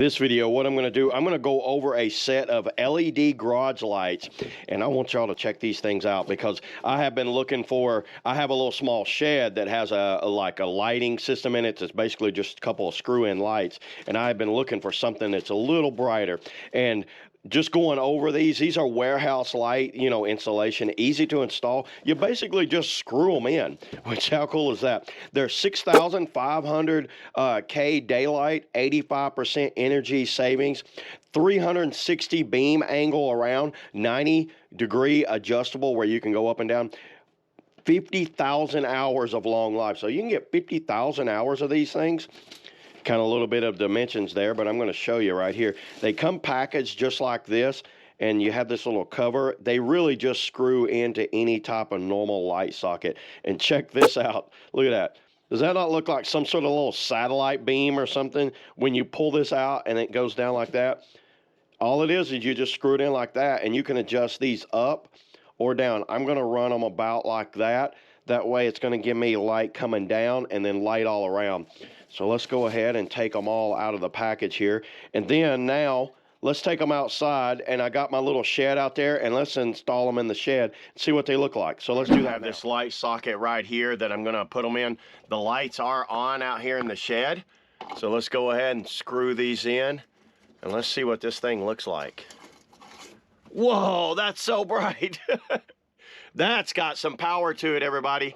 This video, what I'm going to do, I'm going to go over a set of LED garage lights, and I want y'all to check these things out because I have been looking for, I have a little small shed that has a lighting system in it. It's basically just a couple of screw-in lights, and I've been looking for something that's a little brighter. And just going over these are warehouse light, installation, easy to install. You basically just screw them in, which how cool is that? They're 6500K daylight, 85% energy savings, 360 beam angle around, 90-degree adjustable where you can go up and down. 50,000 hours of long life. So you can get 50,000 hours of these things. Kind of a little bit of dimensions there, but I'm going to show you right here. They come packaged just like this, and you have this little cover. They really just screw into any type of normal light socket. And check this out. Look at that. Does that not look like some sort of little satellite beam or something when you pull this out and it goes down like that? All it is you just screw it in like that, and you can adjust these up or down. I'm going to run them about like that. That way it's going to give me light coming down and then light all around. So let's go ahead and take them all out of the package here. And then now let's take them outside, and I got my little shed out there, and let's install them in the shed and see what they look like. So let's do that. I have this light socket right here that I'm going to put them in. The lights are on out here in the shed. So let's go ahead and screw these in, and let's see what this thing looks like. Whoa, that's so bright. That's got some power to it, everybody.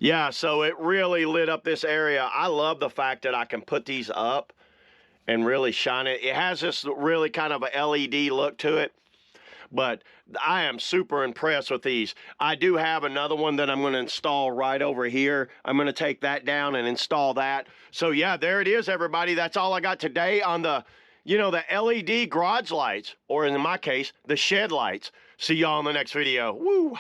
Yeah, so it really lit up this area. I love the fact that I can put these up and really shine it. It has this really kind of a LED look to it, but I am super impressed with these. I do have another one that I'm going to install right over here. I'm going to take that down and install that. So yeah, there it is, everybody. That's all I got today on the, the LED garage lights, or in my case, the shed lights. See y'all in the next video. Woo!